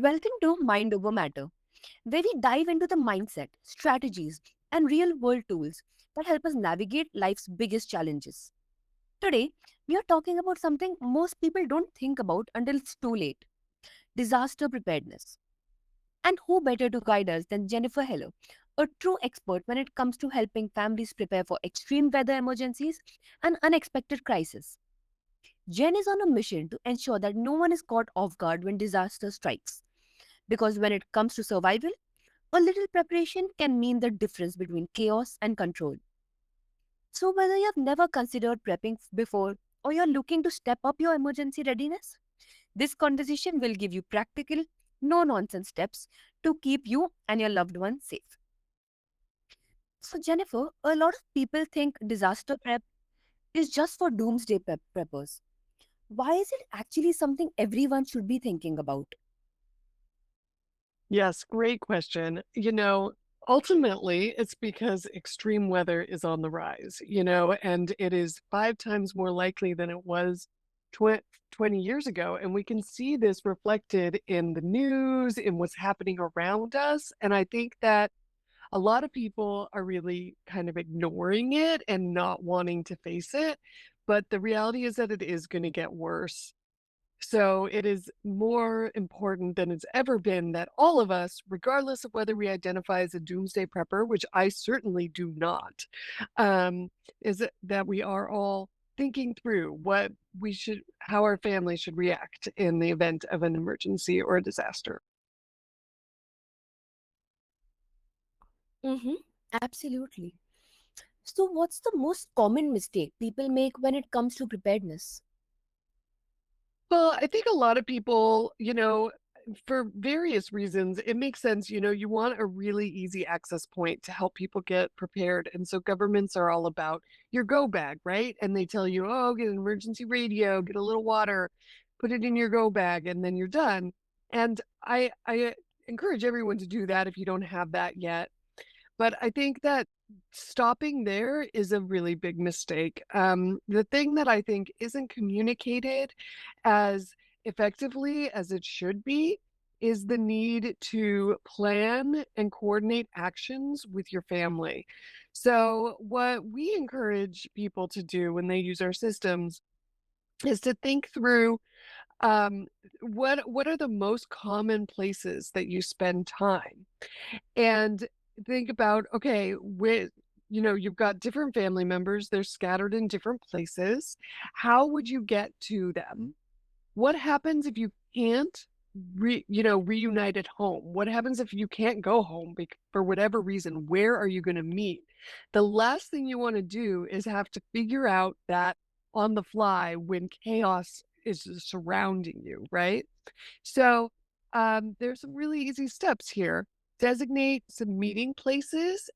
Welcome to Mind Over Matter, where we dive into the mindset, strategies, and real world tools that help us navigate life's biggest challenges. Today, we are talking about something most people don't think about until it's too late: disaster preparedness. And who better to guide us than Jennifer Heller, a true expert when it comes to helping families prepare for extreme weather emergencies and unexpected crises. Jen is on a mission to ensure that no one is caught off guard when disaster strikes. Because when it comes to survival, a little preparation can mean the difference between chaos and control. So, whether you have never considered prepping before or you're looking to step up your emergency readiness, this conversation will give you practical, no nonsense steps to keep you and your loved ones safe. So, Jennifer, a lot of people think disaster prep is just for doomsday preppers. Why is it actually something everyone should be thinking about? Yes, great question. Ultimately, it's because extreme weather is on the rise, and it is 5 times more likely than it was tw 20 years ago. And we can see this reflected in the news, in what's happening around us. And I think that a lot of people are really kind of ignoring it and not wanting to face it. But the reality is that it is going to get worse. So it is more important than it's ever been that all of us, regardless of whether we identify as a doomsday prepper, which I certainly do not, um, that we are all thinking through how our family should react in the event of an emergency or a disaster. Mm-hmm. Absolutely. So, what's the most common mistake people make when it comes to preparedness? Well, I think a lot of people, for various reasons, it makes sense. You want a really easy access point to help people get prepared. And so governments are all about your go bag, right? And they tell you, oh, get an emergency radio, get a little water, put it in your go bag, and then you're done. And I encourage everyone to do that if you don't have that yet. But I think that stopping there is a really big mistake. The thing that I think isn't communicated as effectively as it should be is the need to plan and coordinate actions with your family. So, what we encourage people to do when they use our systems is to think through um, what are the most common places that you spend time, and think about, okay, you've got different family members, they're scattered in different places. How would you get to them? What happens if you can't reunite at home? What happens if you can't go home for whatever reason? Where are you going to meet? The last thing you want to do is have to figure out that on the fly when chaos is surrounding you, right? So, there's some really easy steps here. Designate some meeting places.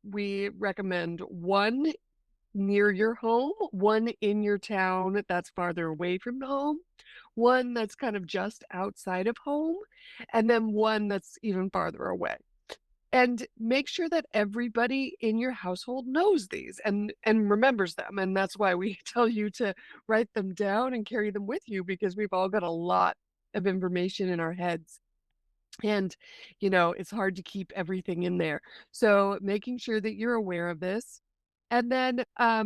We recommend one near your home, one in your town that's farther away from home, one that's kind of just outside of home, and then one that's even farther away. And make sure that everybody in your household knows these and remembers them. And that's why we tell you to write them down and carry them with you, because we've all got a lot of information in our heads. And, it's hard to keep everything in there. So making sure that you're aware of this. And then uh,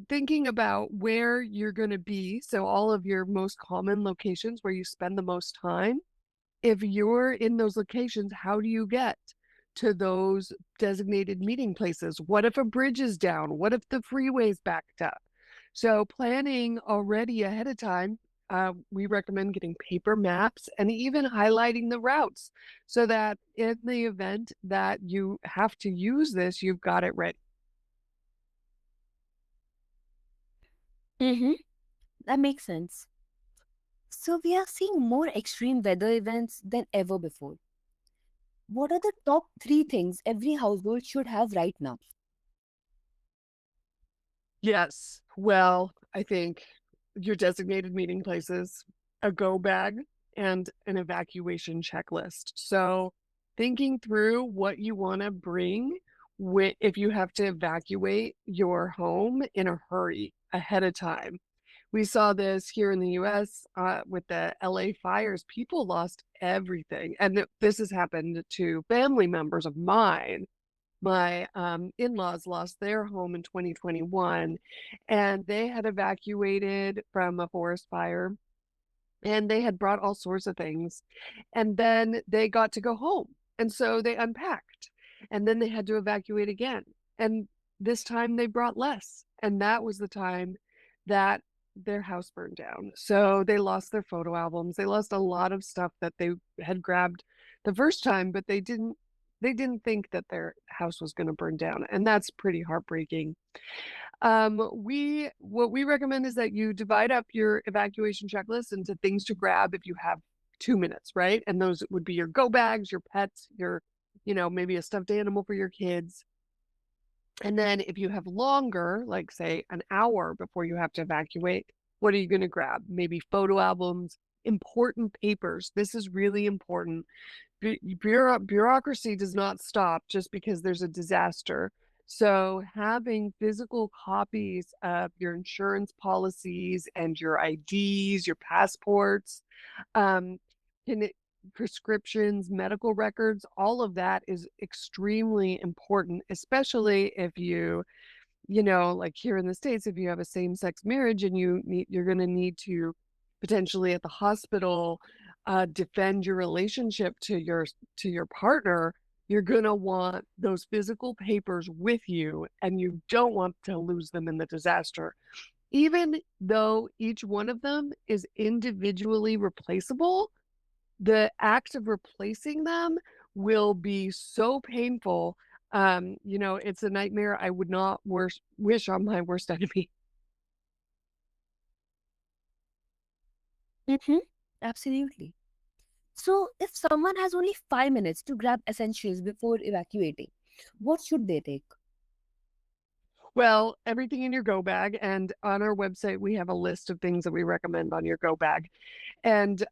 thinking about where you're going to be. So all of your most common locations where you spend the most time. If you're in those locations, how do you get to those designated meeting places? What if a bridge is down? What if the freeway's backed up? So planning already ahead of time, we recommend getting paper maps and even highlighting the routes so that in the event that you have to use this, you've got it ready. Mm-hmm. That makes sense. So, we are seeing more extreme weather events than ever before. What are the top three things every household should have right now? Yes. Well, I think your designated meeting places, a go bag, and an evacuation checklist. So, thinking through what you want to bring if you have to evacuate your home in a hurry ahead of time. We saw this here in the US with the LA fires. People lost everything. And this has happened to family members of mine. My in-laws lost their home in 2021, and they had evacuated from a forest fire, and they had brought all sorts of things, and then they got to go home, and so they unpacked, and then they had to evacuate again, and this time they brought less, and that was the time that their house burned down. So they lost their photo albums, they lost a lot of stuff that they had grabbed the first time, but they didn't think that their house was gonna burn down, and that's pretty heartbreaking. We what we recommend is that you divide up your evacuation checklist into things to grab if you have 2 minutes, right? And those would be your go bags, your pets, maybe a stuffed animal for your kids. And then if you have longer, like say an hour before you have to evacuate, what are you going to grab? Maybe photo albums, important papers. This is really important. Bureaucracy does not stop just because there's a disaster. So having physical copies of your insurance policies and your IDs, your passports, um, can it, prescriptions, medical records, all of that is extremely important, especially if like here in the States, if you have a same-sex marriage and you're gonna need to potentially at the hospital, defend your relationship to your partner, you're gonna want those physical papers with you, and you don't want to lose them in the disaster. Even though each one of them is individually replaceable, the act of replacing them will be so painful. It's a nightmare I would not wish on my worst enemy. Mm-hmm. Absolutely. So, if someone has only 5 minutes to grab essentials before evacuating, what should they take? Well, everything in your go bag, and on our website, we have a list of things that we recommend on your go bag. And,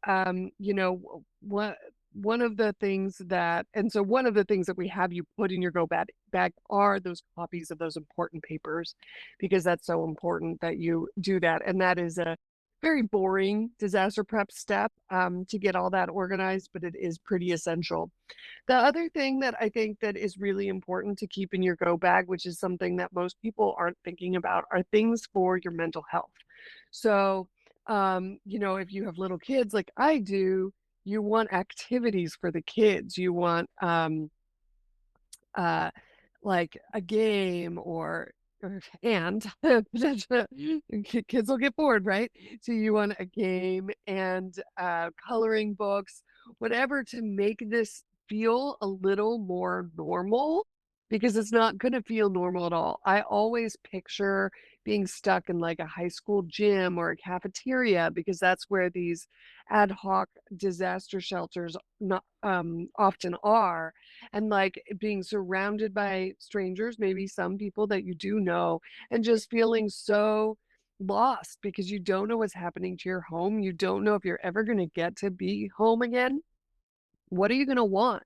what one of the things that and so one of the things that we have you put in your go bag are those copies of those important papers, because that's so important that you do that. And that is a very boring disaster prep step, to get all that organized, but it is pretty essential. The other thing that I think that is really important to keep in your go bag, which is something that most people aren't thinking about, are things for your mental health. So, if you have little kids like I do, you want activities for the kids. You want uh like a game and kids will get bored, right? So you want a game and coloring books, whatever to make this feel a little more normal, because it's not going to feel normal at all. I always picture being stuck in like a high school gym or a cafeteria, because that's where these ad hoc disaster shelters not often are, and like being surrounded by strangers, maybe some people that you do know, and just feeling so lost because you don't know what's happening to your home. You don't know if you're ever going to get to be home again. What are you going to want?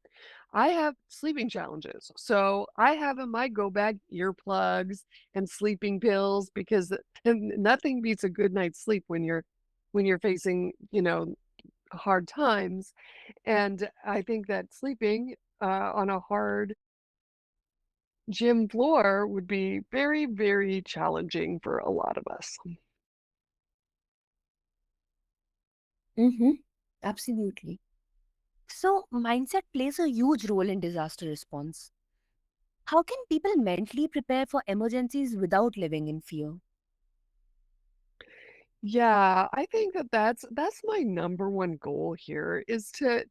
I have sleeping challenges. So I have in my go bag earplugs and sleeping pills, because nothing beats a good night's sleep when you're facing, hard times. And I think that sleeping on a hard gym floor would be very, very challenging for a lot of us. Mm-hmm. Absolutely. So, mindset plays a huge role in disaster response. How can people mentally prepare for emergencies without living in fear? Yeah, I think that that's my number one goal here, is to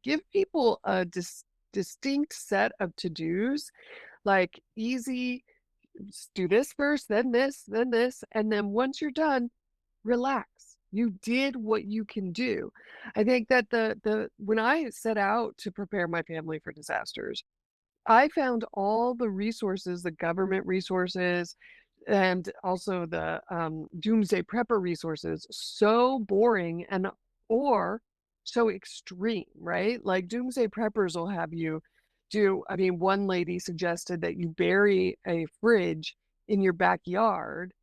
give people a distinct set of to-dos, like easy, do this first, then this, and then once you're done, relax. You did what you can do. I think that the when I set out to prepare my family for disasters, I found all the resources, the government resources, and also the doomsday prepper resources, so boring and or so extreme, right? Like doomsday preppers will have you I mean, one lady suggested that you bury a fridge in your backyard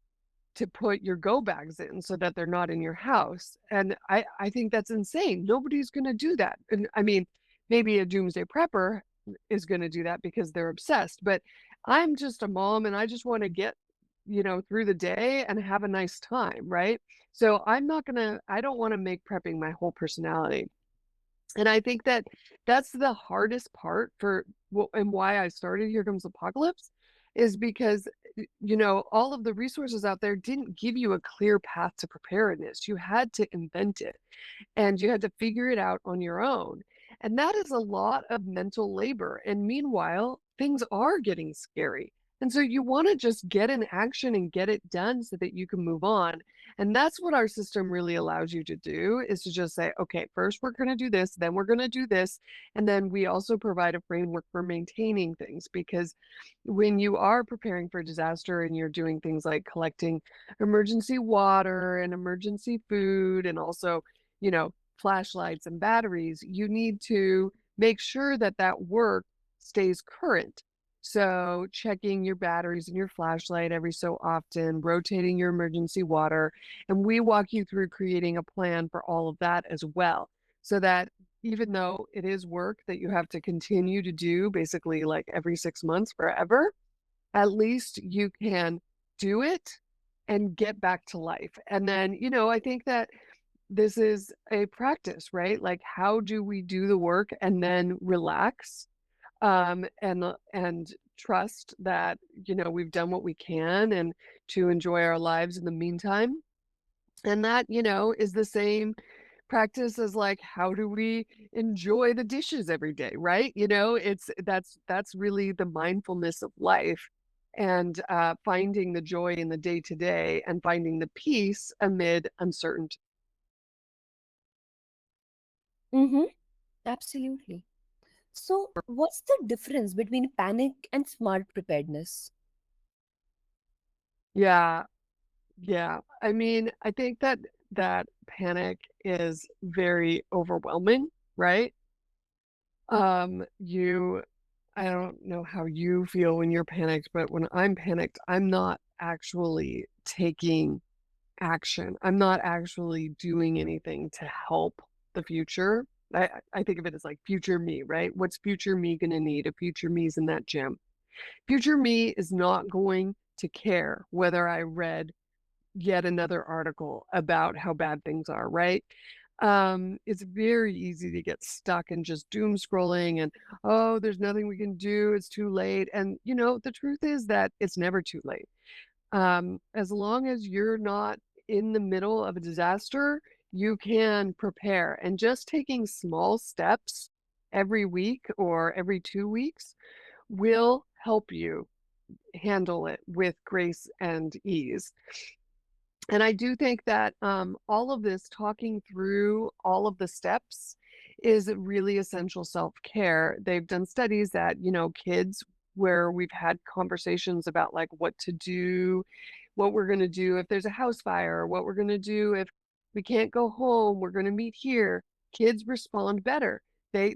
to put your go bags in so that they're not in your house. And I think that's insane. Nobody's going to do that. And I mean, maybe a doomsday prepper is going to do that because they're obsessed, but I'm just a mom and I just want to get, through the day and have a nice time, right? So I don't want to make prepping my whole personality. And I think that that's the hardest part for and why I started Here Comes Apocalypse is because, all of the resources out there didn't give you a clear path to preparedness. You had to invent it and you had to figure it out on your own. And that is a lot of mental labor. And meanwhile, things are getting scary. And so you want to just get in action and get it done so that you can move on. And that's what our system really allows you to do is to just say, okay, first we're going to do this, then we're going to do this. And then we also provide a framework for maintaining things because when you are preparing for disaster and you're doing things like collecting emergency water and emergency food and also flashlights and batteries, you need to make sure that that work stays current. So, checking your batteries and your flashlight every so often, rotating your emergency water, and we walk you through creating a plan for all of that as well. So that even though it is work that you have to continue to do basically like every 6 months forever, at least you can do it and get back to life. And then, I think that this is a practice, right? Like, how do we do the work and then relax, and trust that, we've done what we can and to enjoy our lives in the meantime? And that, is the same practice as like, how do we enjoy the dishes every day, right? That's really the mindfulness of life and finding the joy in the day to day and finding the peace amid uncertainty. Mm-hmm. Absolutely. So, what's the difference between panic and smart preparedness? Yeah, yeah. I mean, I think that panic is very overwhelming, right? You I don't know how you feel when you're panicked, but when I'm panicked, I'm not actually taking action. I'm not actually doing anything to help the future. I think of it as like future me, right? What's future me gonna need if future me's in that gym? Future me is not going to care whether I read yet another article about how bad things are, right? It's very easy to get stuck in just doom scrolling and, oh, there's nothing we can do. It's too late. And, the truth is that it's never too late. As long as you're not in the middle of a disaster, you can prepare. And just taking small steps every week or every 2 weeks will help you handle it with grace and ease. And I do think that, all of this talking through all of the steps is really essential self-care. They've done studies that, kids where we've had conversations about, like, what to do, what we're gonna do if there's a house fire, what we're gonna do if we can't go home, we're gonna meet here. Kids respond better. They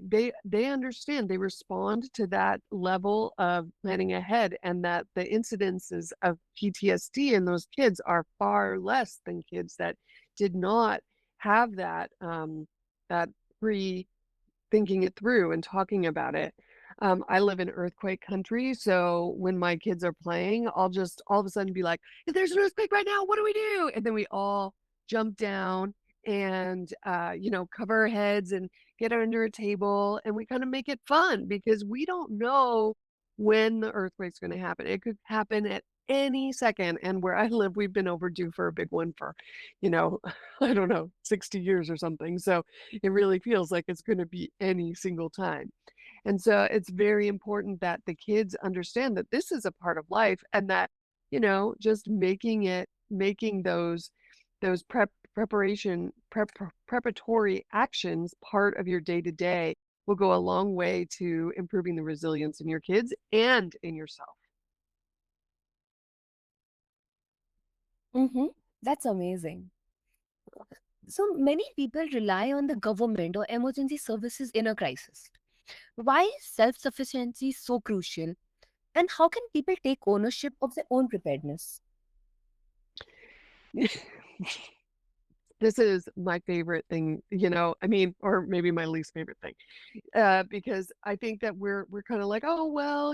understand, they respond to that level of planning ahead and that the incidences of PTSD in those kids are far less than kids that did not have that pre thinking it through and talking about it. I live in earthquake country, so when my kids are playing, I'll just all of a sudden be like, "If there's an earthquake right now, what do we do?" And then we all jump down and cover our heads and get under a table, and we kind of make it fun because we don't know when the earthquake's going to happen. It could happen at any second, and where I live, we've been overdue for a big one for, you know, I don't know, 60 years or something. So it really feels like it's gonna be any single time. And so it's very important that the kids understand that this is a part of life and that, just making those preparatory actions part of your day to day will go a long way to improving the resilience in your kids and in yourself. Mm-hmm. That's amazing. So many people rely on the government or emergency services in a crisis. Why is self sufficiency so crucial? And how can people take ownership of their own preparedness? This is my favorite thing, I mean, or maybe my least favorite thing, because I think that we're kind of like, oh well,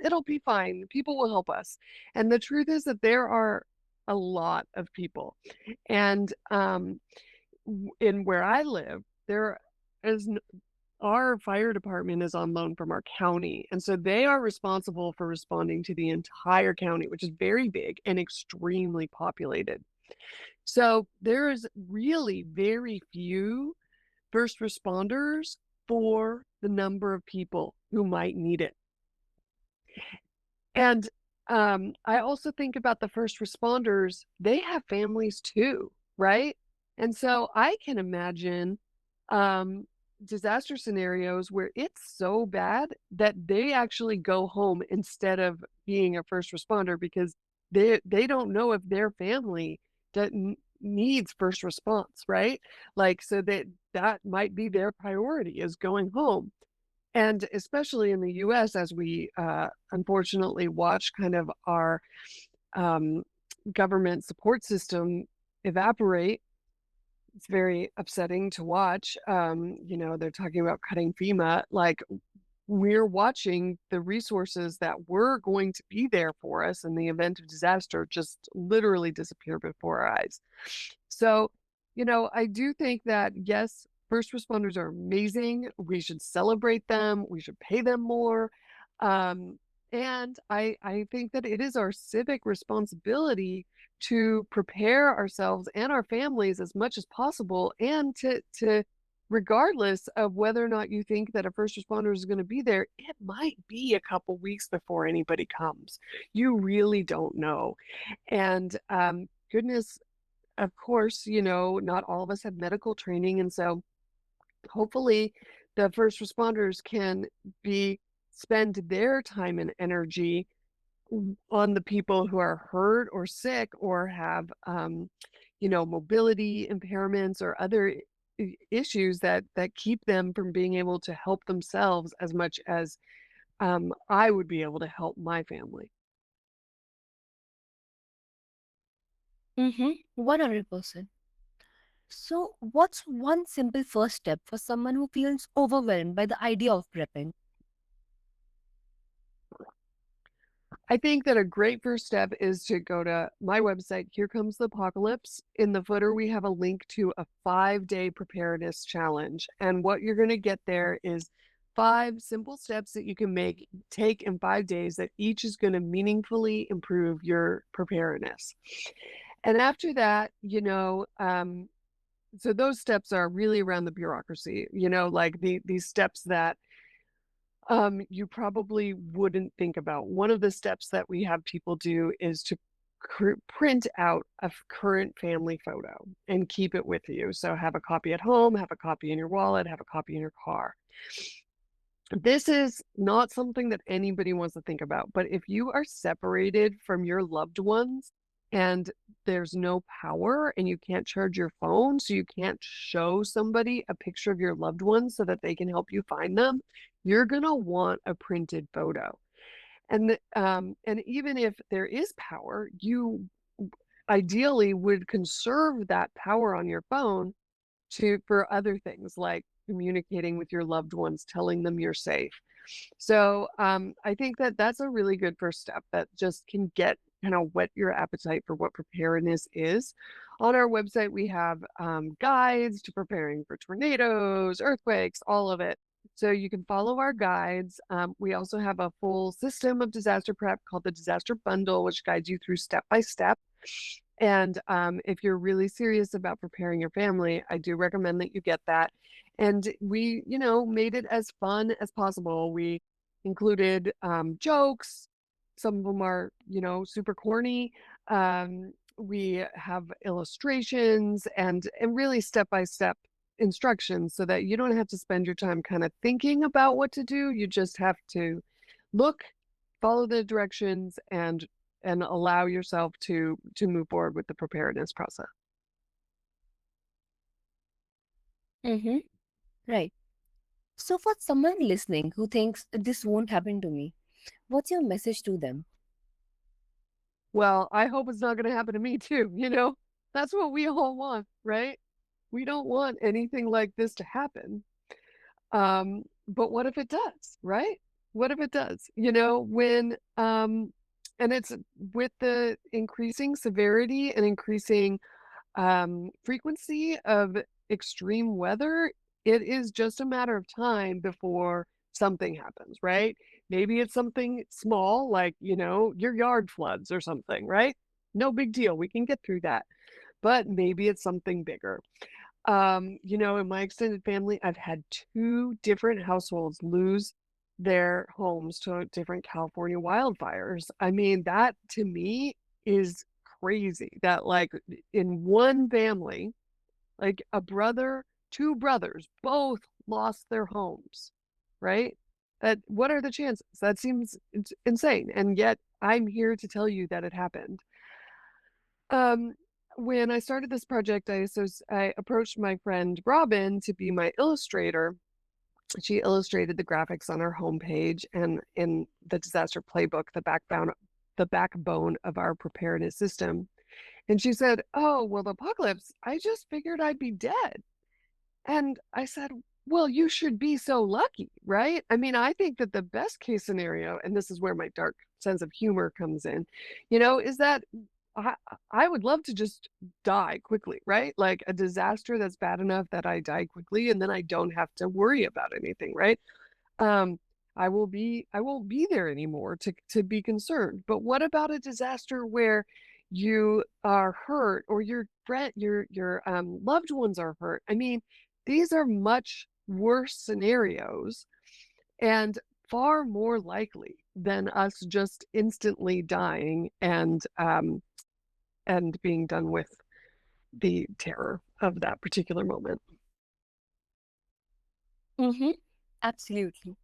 it'll be fine. People will help us, and the truth is that there are a lot of people, and in where I live, there is our fire department is on loan from our county, and so they are responsible for responding to the entire county, which is very big and extremely populated. So there's really very few first responders for the number of people who might need it. And I also think about the first responders, they have families too, right? And so I can imagine um, disaster scenarios where it's so bad that they actually go home instead of being a first responder because they don't know if their family needs first response, right? Like so that might be their priority is going home. And especially in the US, as we unfortunately watch kind of our um, government support system evaporate, it's very upsetting to watch. They're talking about cutting FEMA. Like we're watching the resources that were going to be there for us in the event of disaster just literally disappear before our eyes. So, I do think that yes, first responders are amazing. We should celebrate them. We should pay them more. Um, and I think that it is our civic responsibility to prepare ourselves and our families as much as possible and to regardless of whether or not you think that a first responder is going to be there, it might be a couple weeks before anybody comes. You really don't know. And goodness, of course, not all of us have medical training. And so hopefully the first responders can be spend their time and energy on the people who are hurt or sick or have mobility impairments or other issues that keep them from being able to help themselves as much as I would be able to help my family. Mm-hmm. 100%. So, what's one simple first step for someone who feels overwhelmed by the idea of prepping? I think that a great first step is to go to my website, Here Comes the Apocalypse. In the footer, we have a link to a 5-day preparedness challenge. And what you're going to get there is 5 simple steps that you can take in 5 days that each is going to meaningfully improve your preparedness. And after that, so those steps are really around the bureaucracy, like these steps that you probably wouldn't think about. One of the steps that we have people do is to print out a current family photo and keep it with you. So have a copy at home, have a copy in your wallet, have a copy in your car. This is not something that anybody wants to think about, but if you are separated from your loved ones and there's no power and you can't charge your phone, so you can't show somebody a picture of your loved ones so that they can help you find them, you're gonna want a printed photo. And even if there is power, you ideally would conserve that power on your phone for other things like communicating with your loved ones, telling them you're safe. So I think that that's a really good first step that just can get kind of whet your appetite for what preparedness is. On our website, we have guides to preparing for tornadoes, earthquakes, all of it. So you can follow our guides. We also have a full system of disaster prep called the Disaster Bundle, which guides you through step by step. And if you're really serious about preparing your family, I do recommend that you get that. And we, made it as fun as possible. We included jokes. Some of them are, super corny. We have illustrations and really step by step instructions so that you don't have to spend your time kind of thinking about what to do. You just have to look, follow the directions, and allow yourself to move forward with the preparedness process. Mm-hmm. Right. So, for someone listening who thinks this won't happen to me, what's your message to them? Well, I hope it's not gonna happen to me too, you know? That's what we all want, right? We don't want anything like this to happen. But what if it does, right? What if it does? You know, and it's with the increasing severity and increasing frequency of extreme weather, it is just a matter of time before something happens, right? Maybe it's something small, like, your yard floods or something, right? No big deal. We can get through that. But maybe it's something bigger. In my extended family, I've had two different households lose their homes to different California wildfires. I mean, that to me is crazy that, like, in one family, like a brother, two brothers, both lost their homes, right? What are the chances? That seems insane. And yet I'm here to tell you that it happened. Um, when I started this project, I approached my friend Robin to be my illustrator. She illustrated the graphics on our homepage and in the disaster playbook, the backbone of our preparedness system. And she said, "Oh, well, the apocalypse, I just figured I'd be dead." And I said, "Well, you should be so lucky, right?" I mean, I think that the best case scenario, and this is where my dark sense of humor comes in, is that I I would love to just die quickly, right? Like a disaster that's bad enough that I die quickly and then I don't have to worry about anything, right? um, I won't be there anymore to be concerned. But what about a disaster where you are hurt or your loved ones are hurt? I mean, these are much worse scenarios and far more likely than us just instantly dying and being done with the terror of that particular moment. Mm-hmm. Absolutely.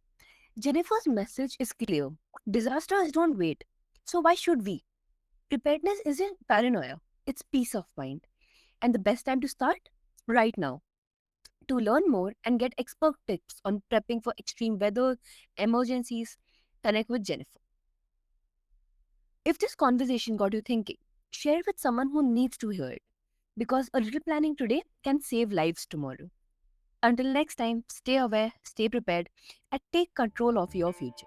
Jennifer's message is clear. Disasters don't wait. So why should we? Preparedness isn't paranoia, it's peace of mind. And the best time to start? Right now. To learn more and get expert tips on prepping for extreme weather, emergencies, connect with Jennifer. If this conversation got you thinking, share it with someone who needs to hear it. Because a little planning today can save lives tomorrow. Until next time, stay aware, stay prepared, and take control of your future.